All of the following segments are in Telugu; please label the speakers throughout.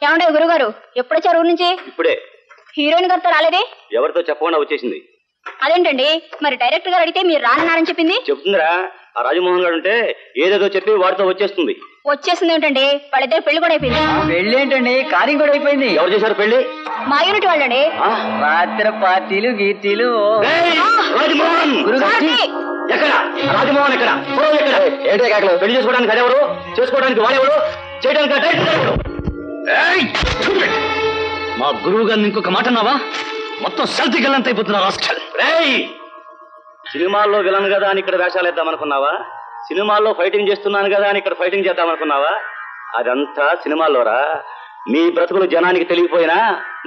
Speaker 1: ఏమండే గురుగారు ఎప్పుడొచ్చారు ఊరు నుంచి?
Speaker 2: ఇప్పుడే.
Speaker 1: హీరోయిన్ గారితో రాలేదే?
Speaker 2: ఎవరితో చెప్పకుండా వచ్చేసింది.
Speaker 1: అదేంటండి మరి డైరెక్టర్ గారు అడిగితే మీరు రానన్నారని చెప్పింది?
Speaker 2: చెప్తుందిరా, ఆ రాజమోహన్ గారు ఉంటే ఏదేదో చెప్పి వాడితో వచ్చేస్తుంది.
Speaker 1: వచ్చేసింది ఏంటండి, వాళ్ళిద్దరు పెళ్లి కూడా అయిపోయింది.
Speaker 3: పెళ్లి ఏంటండి, కార్యం కూడా అయిపోయింది.
Speaker 2: ఎవరు చేశారు పెళ్లి?
Speaker 1: మా యూనిట్ వాళ్ళండి.
Speaker 3: రాత్రి పార్టీలు గీర్తీలు.
Speaker 2: రాజమోహన్ ఎక్కడ? రాజమోహన్ ఎక్కడ? ఏంటే కాకలు? పెళ్లి చేసుకోవడానికి అదెవరు, చేసుకోవడానికి వాడెవరు, చేయడానికి మా గురువు గారిని ఇంకొక మాట అన్నావా మొత్తం సెల్ఫీ గల్లంత అయిపోతున్నా హాస్టల్. సినిమాల్లో విలన్ కదా అని ఇక్కడ వేషాలు వేద్దాం అనుకున్నావా? సినిమాల్లో ఫైటింగ్ చేస్తున్నాను కదా అని ఇక్కడ ఫైటింగ్ చేద్దాం అనుకున్నావా? అదంతా సినిమాల్లోరా. మీ బ్రతుకులు జనానికి తెలియపోయినా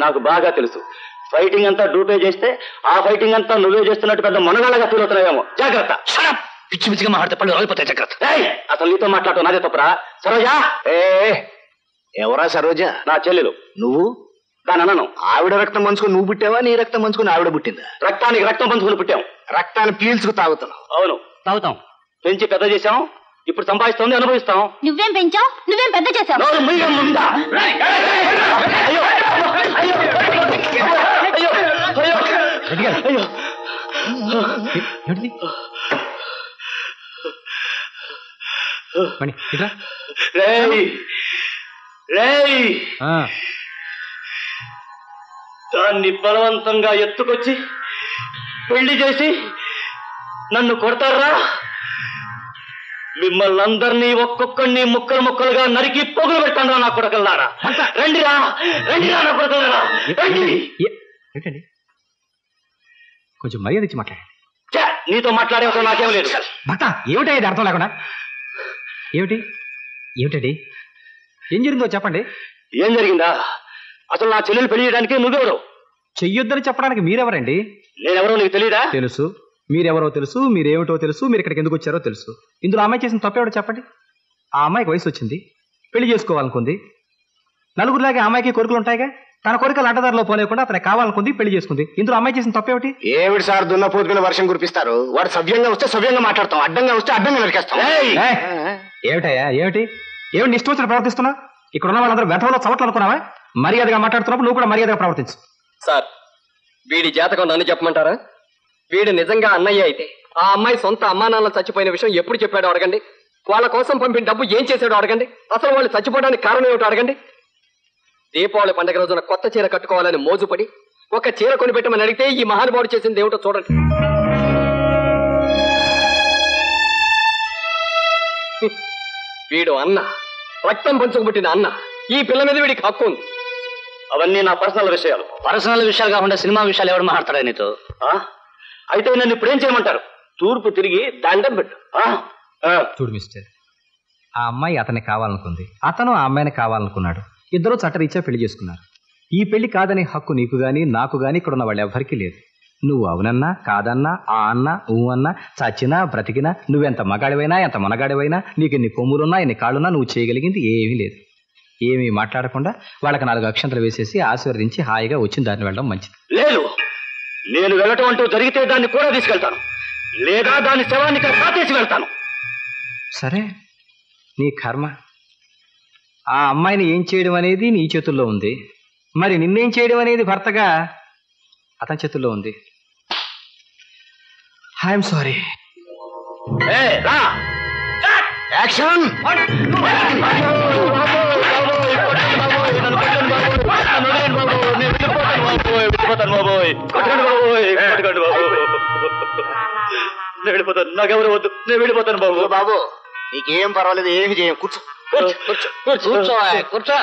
Speaker 2: నాకు బాగా తెలుసు. ఫైటింగ్ అంతా డ్యూటీ చేస్తే ఆ ఫైటింగ్ అంతా నువ్వే చేస్తున్నట్టు పెద్ద మనగాళ్ళగా ఫీల్ అవుతున్నావేమో. జాగ్రత్త. పిచ్చి పిచ్చిగా మాట్లాడితే పళ్ళు రాలిపోతాయి. జాగ్రత్త. అసలు నీతో మాట్లాడటం నాదే తప్పురా. సరోజా.
Speaker 4: ఎవరా సరోజా?
Speaker 2: నా చెల్లెలు.
Speaker 4: నువ్వు
Speaker 2: దాని అన్నను.
Speaker 4: ఆవిడ రక్తం పంచుకొని నువ్వు పుట్టావా, నీ రక్తం పంచుకొని ఆవిడ పుట్టిందా?
Speaker 2: రక్తానికి రక్తం పంచుకొని పుట్టాం.
Speaker 4: రక్తాన్ని పీల్చుకు తాగుతున్నావు.
Speaker 2: అవును తాగుతాం. పెంచి పెద్ద చేశాం, ఇప్పుడు సంపాదిస్తుంది అనుభవిస్తాం.
Speaker 1: నువ్వేం పెంచావు, నువ్వేం పెద్ద చేశావు.
Speaker 2: దాన్ని బలవంతంగా ఎత్తుకొచ్చి పెళ్లి చేసి నన్ను కొడతారా? మిమ్మల్ని అందరినీ ఒక్కొక్కడిని ముక్కలు ముక్కలుగా నరికి పొగులు పెట్టండి నా కొడకల్లారా. రండిరా, రండిరా నా కొడకల్లారా, రండి.
Speaker 5: ఏంటండి కొంచెం మర్యాద ఇచ్చి మాట్లాడండి.
Speaker 2: నీతో మాట్లాడే అవసరం నాకేం లేదు.
Speaker 5: భర్త ఏమిటా ఇది అర్థం లేకుండా? ఏమిటి ఏమిటండి ఏం జరిగిందో చెప్పండి.
Speaker 2: ఏం జరిగిందా? అసలు నా చెల్లెలు పెళ్లి చేయడానికి నువ్వెవరు?
Speaker 5: చెయ్యొద్దని చెప్పడానికి మీరెవరండి?
Speaker 2: నేనెవరో నీకు తెలీదా?
Speaker 5: తెలుసు. మీరెవరో తెలుసు, మీరేమిటో తెలుసు, మీరు ఇక్కడికి ఎందుకు వచ్చారో తెలుసు. ఇందులో అమ్మాయి చేసిన తప్పేమిటో చెప్పండి. ఆ అమ్మాయికి వయసు వచ్చింది, పెళ్లి చేసుకోవాలనుకుంది. నలుగురిలాగే అమ్మాయికి కోరికలు ఉంటాయిగా. తన కోరికలు అడ్డదారిలో పోలేకుండా అతనికి కావాలనుకుంది, పెళ్లి చేసుకుంది. ఇందులో అమ్మాయి చేసిన తప్పేమిటి?
Speaker 4: ఏమిటి సార్ దున్నపోతు మీద వర్షం కురిపిస్తారు? వాడు సవ్యంగా వస్తే సవ్యంగా మాట్లాడతాం, అడ్డంగా వస్తే అడ్డంగా నరికేస్తాం.
Speaker 5: ఏమిటయ్యా ఏమిటి ఏమిటి ఇష్టం వచ్చిన ప్రవర్తిస్తున్నా? ఇక్కడ ఉన్న వాళ్ళందరూ వెధవలో చవట్లు అనుకున్నావా? మర్యాదగా మాట్లాడుతున్నప్పుడు నువ్వు కూడా మర్యాదగా ప్రవర్తించు.
Speaker 3: సార్, వీడి జాతకం నన్ను చెప్పమంటారా? వీడు నిజంగా అన్నయ్య అయితే ఆ అమ్మాయి సొంత అమ్మా నాన్న చచ్చిపోయిన విషయం ఎప్పుడు చెప్పాడో అడగండి. వాళ్ళ కోసం పంపిన డబ్బు ఏం చేశాడో అడగండి. అసలు వాళ్ళు చచ్చిపోవడానికి కారణం ఏమిటో అడగండి. దీపావళి పండుగ రోజున కొత్త చీర కట్టుకోవాలని మోజుపడి ఒక చీర కొనిపెట్టమని అడిగితే ఈ మహానుభావుడు చేసింది ఏమిటో చూడండి. వీడు అన్న, రక్తం పంచుకుబుట్టిన అన్న. ఈ పిల్ల మీద వీడికి హక్కు ఉంది.
Speaker 2: అవన్నీ నా పర్సనల్ విషయాలు. పర్సనల్ విషయాలు కాకుండా సినిమా విషయాలు ఎవరు మాట్లాడతాడా నీతో? అయితే నన్ను ఇప్పుడు ఏం చేయమంటారు? తూర్పు తిరిగి దండం పెట్టు.
Speaker 5: చూడు మిస్టర్, ఆ అమ్మాయి అతన్ని కావాలనుకుంది, అతను ఆ అమ్మాయిని కావాలనుకున్నాడు. ఇద్దరూ చట్టరీత్యా పెళ్లి చేసుకున్నారు. ఈ పెళ్లి కాదనే హక్కు నీకు గాని నాకు గాని ఇక్కడ ఉన్న వాళ్ళు ఎవరికీ లేదు. నువ్వు అవునన్నా కాదన్నా, ఆ అన్నా ఊ అన్నా, చచ్చినా బ్రతికినా, నువ్వెంత మగాడివైనా ఎంత మొనగాడివైనా, నీకు ఎన్ని కొమ్ములున్నా ఎన్ని కాళ్ళున్నా నువ్వు చేయగలిగింది ఏమీ లేదు. ఏమీ మాట్లాడకుండా వాళ్ళకి 4 అక్షంతలు వేసేసి ఆశీర్వదించి హాయిగా వచ్చిన దాన్ని వెళ్ళడం మంచిది.
Speaker 2: లేదు, నేను వెళ్ళటం అంటూ జరిగితే దాన్ని కూడా తీసుకెళ్తాను, లేదా దాని శవాన్ని ఇక్కడ కాటేసి వెళ్తాను.
Speaker 5: సరే, నీ కర్మ. ఆ అమ్మాయిని ఏం చేయడం అనేది నీ చేతుల్లో ఉంది, మరి నిన్నేం చేయడం అనేది భర్తగా అతని చేతుల్లో ఉంది. I'm sorry.
Speaker 4: యాక్షన్.
Speaker 2: నాకెవరు వద్దు, నేను వెళ్ళిపోతాను బాబు.
Speaker 4: బాబు నీకేం పర్వాలేదు, ఏమి చేయం. కూర్చో
Speaker 3: కూర్చో కూర్చో.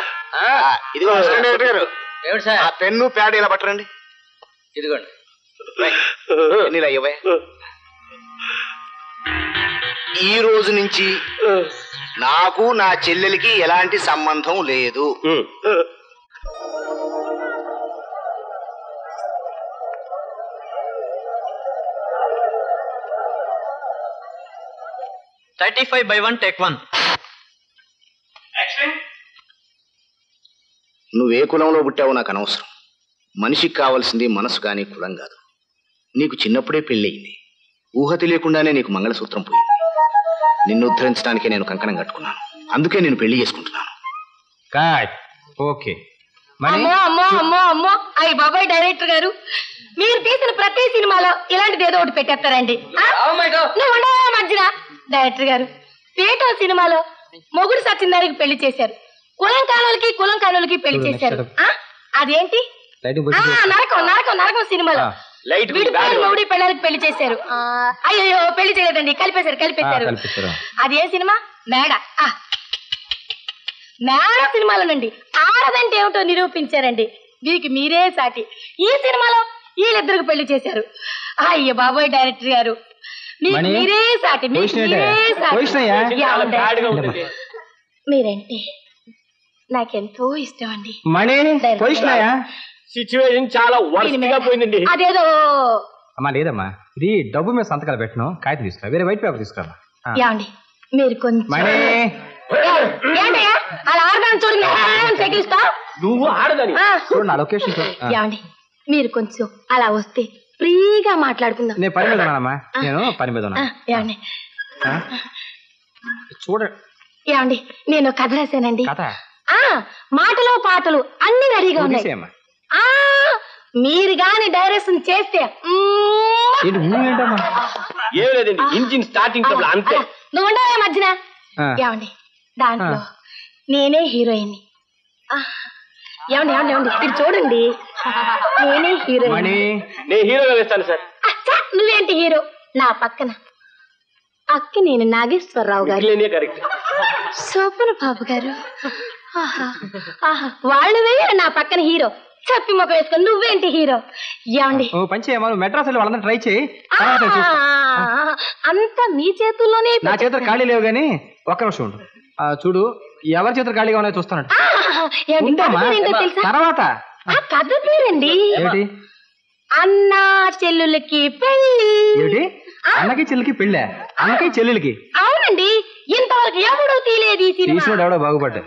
Speaker 4: ఇదిగో గారు,
Speaker 3: ఏమిటి సార్?
Speaker 4: ఆ పెన్ను ప్యాడ్ ఇలా పట్టరండి.
Speaker 3: ఇదిగోండి.
Speaker 4: ఇలా ఇవ్వే. ఈ రోజు నుంచి నాకు నా చెల్లెలికి ఎలాంటి సంబంధం లేదు. నువ్వే కులంలో పుట్టావో నాకు అనవసరం. మనిషికి కావాల్సింది మనసు కానీ కులం కాదు. నీకు చిన్నప్పుడే పెళ్ళయింది, ఊహ తెలియకుండానే నీకు మంగళసూత్రం పోయింది. నిన్ను ఉద్ధరించడానికే నేను కంకణం కట్టుకున్నాను, అందుకే నేను పెళ్లి చేసుకుంటున్నాను.
Speaker 5: ఓకే మణి
Speaker 6: అమ్మో అమ్మో అమ్మో అమ్మో అయ్యి బాబాయ్ డైరెక్టర్ గారు, మీరు తీసిన ప్రతి సినిమాలో ఇలాంటిది ఏదో ఒకటి పెట్టేస్తారండి. నువ్వు ఉండవా మధ్యన? డైరెక్టర్ గారు, పీటో సినిమాలో మొగుడు సత్యనారాయణకి పెళ్లి చేశారు, కులం కానులకి పెళ్లి చేశారు. అదేంటి? నరకం నరకం నరకం సినిమాలో మొగుడి పెళ్ళానికి పెళ్లి చేశారు. అయ్యో పెళ్లి చేయలేదండి, కలిపేశారు. అదే సినిమా మేడ. మేడ సినిమాలోనండి ఆడదంటే ఏమిటో నిరూపించారండి. వీరికి మీరే సాటి. ఈ సినిమాలో వీళ్ళిద్దరికి పెళ్లి చేశారు. అయ్య బాబోయ్ డైరెక్టర్ గారు, మీరే సాటి. మీరంటే నాకెంతో ఇష్టం అండి.
Speaker 3: సిచ్యువేషన్ చాలా పోయిందండి.
Speaker 6: అదేదో
Speaker 5: అమ్మా లేదమ్మా, ఇది డబ్బు మీద సంతకాలు పెట్టను, కాగితం తీసుకురా, వేరే వైట్ పేపర్ తీసుకురా.
Speaker 6: ఏమండి మీరు కొంచెం ఏంటయ్యా అలా ఆడదాన్ని చూడండి,
Speaker 3: నువ్వు ఆడదని
Speaker 5: చూడు నా లొకేషన్.
Speaker 6: ఏమండి మీరు కొంచెం అలా వస్తే ఫ్రీగా మాట్లాడుకుందాం.
Speaker 5: నేను పని మీద ఉన్నానమ్మా, నేను పని మీద ఉన్నా.
Speaker 6: ఏమండి
Speaker 5: చూడ
Speaker 6: ఏమండి నేను కథ రాశానండి.
Speaker 5: కథ
Speaker 6: మాటలు పాటలు అన్ని రెడీగా ఉన్నాయి. మీరు గాని డైరెక్షన్ చేస్తే
Speaker 3: ఏం లేదండి, ఇంజిన్ స్టార్టింగ్ అంతే.
Speaker 6: నువ్వు ఉండవే మధ్యన. ఏమండి దాంట్లో నేనే హీరోయిన్. ఏమండి ఏమండి ఏమండి ఇది చూడండి, నేనే హీరోయిన్.
Speaker 3: నేను హీరోగా వేస్తాను సార్.
Speaker 6: నువ్వేంటి హీరో? నా పక్కన అక్కి నేను నాగేశ్వరరావు గారు, శోభన బాబు గారు. వాళ్ళు వేయాలి నా పక్కన హీరో. చెప్పి మొక్క వేసుకొని నువ్వేంటి హీరో? ఏమండి
Speaker 5: మెడ్రాస్ వాళ్ళందరూ ట్రై చేయి,
Speaker 6: అంతా మీ చేతుల్లోనే.
Speaker 5: నా చేతులు ఖాళీ లేవు గానీ ఒక్క నిమిషం ఉండు. చూడు ఎవరి చేతులు ఖాళీగా ఉన్నాయో చూస్తాను. తర్వాత
Speaker 6: కథ పేరండి
Speaker 5: ఏమిటి?
Speaker 6: అన్న చెల్లులకి పెళ్లి.
Speaker 5: ఏమిటి? అన్నకి చెల్లికి పెళ్ళా? అన్నకి చెల్లెలకి?
Speaker 6: అవునండి, ఇంతవరకు ఎవడో తీలేదు.
Speaker 5: తీసినోడు ఎవడో బాగుపడ్డా.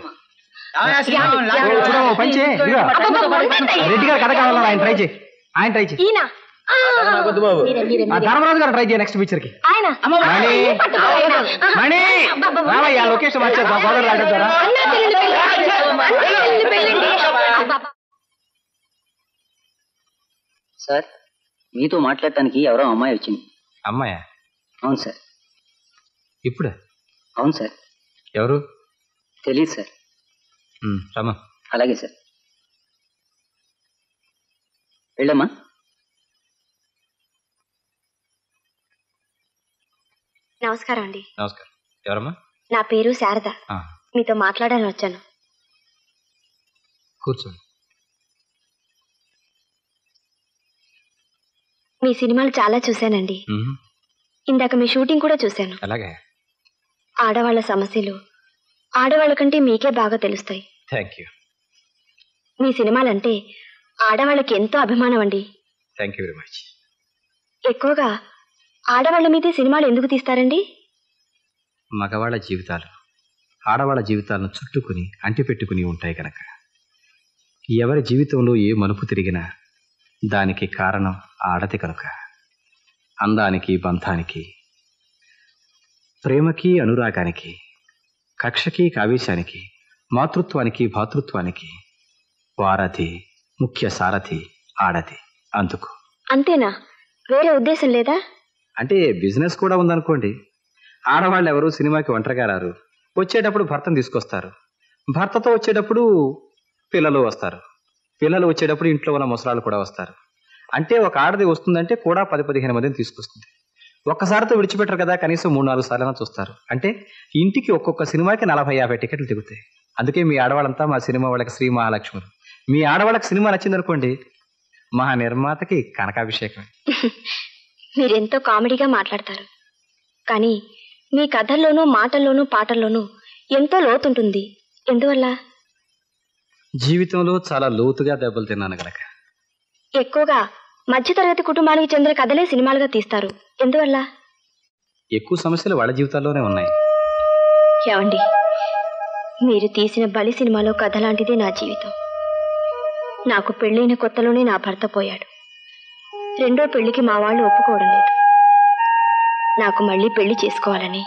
Speaker 5: రెడ్డి గారు కథ కావాలన్నా ఆయన ట్రై చేయి. ధర్మరాజు గారు ట్రై చేయి నెక్స్ట్ పిక్చర్ కి. లొకేషన్ మార్చేద్దాం, గోదావరి ఆడేద్దారా?
Speaker 7: సార్ మీతో మాట్లాడటానికి ఎవరో అమ్మాయి వచ్చింది.
Speaker 5: అమ్మాయా?
Speaker 7: అవును సార్.
Speaker 5: ఇప్పుడే?
Speaker 7: అవును సార్.
Speaker 5: ఎవరు
Speaker 7: తెలియదు సార్.
Speaker 5: రమా.
Speaker 7: అలాగే సార్, వెళ్ళమ్మా.
Speaker 6: నమస్కారం అండి.
Speaker 5: నమస్కారం. ఎవరమ్మా?
Speaker 6: నా పేరు శారద. మీతో మాట్లాడాలని వచ్చాను.
Speaker 5: కూర్చోండి.
Speaker 6: మీ సినిమాలు చాలా చూశానండి. ఇందాక మీ షూటింగ్ కూడా చూశాను.
Speaker 5: అలాగే.
Speaker 6: ఆడవాళ్ల సమస్యలు ఆడవాళ్ళ కంటే మీకే బాగా తెలుస్తాయి.
Speaker 5: Thank you.
Speaker 6: మీ సినిమాలంటే ఆడవాళ్ళకి ఎంతో అభిమానం అండి.
Speaker 5: Thank you very much.
Speaker 6: ఎక్కువగా ఆడవాళ్ళ మీదే సినిమాలు ఎందుకు తీస్తారండి?
Speaker 5: మగవాళ్ళ జీవితాలు ఆడవాళ్ళ జీవితాలను చుట్టుకుని అంటిపెట్టుకుని ఉంటాయి కనుక. ఎవరి జీవితంలో ఏ మలుపు తిరిగినా దానికి కారణం ఆడది కనుక. అందానికి, బంధానికి, ప్రేమకి, అనురాగానికి, కక్షకి, కావేశానికి, మాతృత్వానికి, భాతృత్వానికి వారధి, ముఖ్య సారథి ఆడది. అందుకు.
Speaker 6: అంతేనా? వేరే ఉద్దేశం లేదా?
Speaker 5: అంటే బిజినెస్ కూడా ఉందనుకోండి. ఆడవాళ్ళు ఎవరు సినిమాకి ఒంటరిగా రారు. వచ్చేటప్పుడు భర్తను తీసుకొస్తారు. భర్తతో వచ్చేటప్పుడు పిల్లలు వస్తారు. పిల్లలు వచ్చేటప్పుడు ఇంట్లో ఉన్న ముసలాళ్ళు కూడా వస్తారు. అంటే ఒక ఆడది వస్తుందంటే కూడా 10-15 మందిని తీసుకొస్తుంది. ఒక్కసారితో విడిచిపెట్టరు కదా, కనీసం 3-4 సార్లు చూస్తారు. అంటే ఇంటికి ఒక్కొక్క సినిమాకి 40-50 టికెట్లు దిగుతాయి. అందుకే మీ ఆడవాళ్ళంతా మా సినిమా వాళ్ళకి శ్రీ మహాలక్ష్ములు. మీ ఆడవాళ్ళకి సినిమా నచ్చిందనుకోండి, మా నిర్మాతకి కనకాభిషేకం.
Speaker 6: మీరెంతో కామెడీగా మాట్లాడతారు, కానీ మీ కథల్లోనూ, మాటల్లోనూ, పాటల్లోనూ ఎంతో లోతుంటుంది. ఎందువల్ల?
Speaker 5: జీవితంలో చాలా లోతుగా దెబ్బలు తిన్నాను గనక.
Speaker 6: ఎక్కువగా మధ్యతరగతి కుటుంబానికి చెందిన కథలే సినిమాలుగా తీస్తారు. ఎందువల్ల?
Speaker 5: ఎక్కువ సమస్యలు వాళ్ళ జీవితాల్లోనే ఉన్నాయి.
Speaker 6: ఏమండి, మీరు తీసిన బలి సినిమాలో కథ లాంటిదే నా జీవితం. నాకు పెళ్ళైన కొత్తలోనే నా భర్త పోయాడు. రెండో పెళ్లికి మా వాళ్ళు ఒప్పుకోవడం లేదు. నాకు మళ్ళీ పెళ్లి చేసుకోవాలని,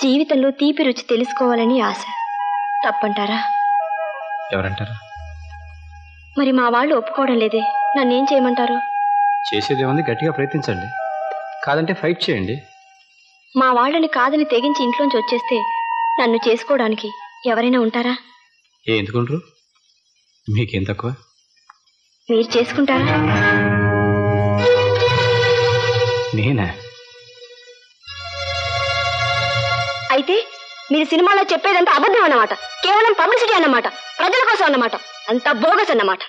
Speaker 6: జీవితంలో తీపి రుచి తెలుసుకోవాలని ఆశ. తప్పంటారా?
Speaker 5: ఎవరంటారు?
Speaker 1: మరి మా వాళ్ళు ఒప్పుకోవడం లేదే, నన్నేం చేయమంటారు?
Speaker 5: చేసేదేముంది, గట్టిగా ప్రయత్నించండి. కాదంటే ఫైట్ చేయండి.
Speaker 1: మా వాళ్ళని కాదని తెగించి ఇంట్లోంచి వచ్చేస్తే నన్ను చేసుకోవడానికి ఎవరైనా ఉంటారా?
Speaker 5: ఎందుకుంటారు? మీకేం తక్కువ?
Speaker 1: మీరు చేసుకుంటారా?
Speaker 5: నేనా?
Speaker 1: అయితే మీరు సినిమాలో చెప్పేదంతా అబద్ధం అన్నమాట, కేవలం పబ్లిసిటీ అన్నమాట, ప్రజల కోసం అన్నమాట, అంతా బోగస్ అన్నమాట.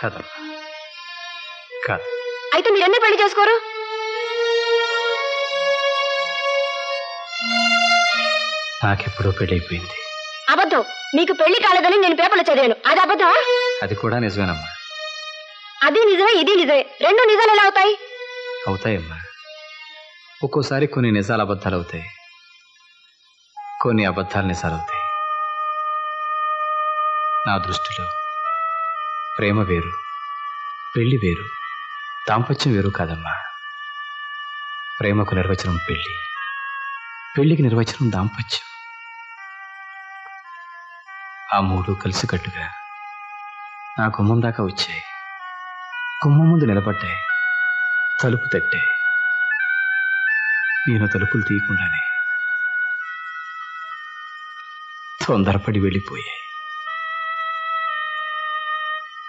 Speaker 5: కాదు కాదు.
Speaker 1: అయితే మీరెన్నీ పెళ్లి చేసుకోరు?
Speaker 5: నాకెప్పుడో పెళ్ళైపోయింది.
Speaker 1: అబద్ధం. మీకు పెళ్లి కాలేదని నేను పేపర్లో చదివాను, అది అబద్ధమా?
Speaker 5: అది కూడా నిజమేనమ్మా.
Speaker 1: అది నిజమే, ఇది నిజమే, రెండు నిజాలు ఎలా అవుతాయి?
Speaker 5: అవుతాయమ్మా. ఒక్కోసారి కొన్ని నిజాలు అబద్ధాలు అవుతాయి, కొన్ని అబద్ధాలు నిజాలు అవుతాయి. నా దృష్టిలో ప్రేమ వేరు, పెళ్లి వేరు, దాంపత్యం వేరు కాదమ్మా. ప్రేమకు నిర్వచనం పెళ్లి, పెళ్లికి నిర్వచనం దాంపత్యం. ఆ మూడు కలిసికట్టుగా నా గుమ్మం దాకా వచ్చాయి. గుమ్మం ముందు నిలబడ్డాయి, తలుపు తట్టాయి. నేను తలుపులు తీయకుండానే తొందరపడి వెళ్ళిపోయాయి.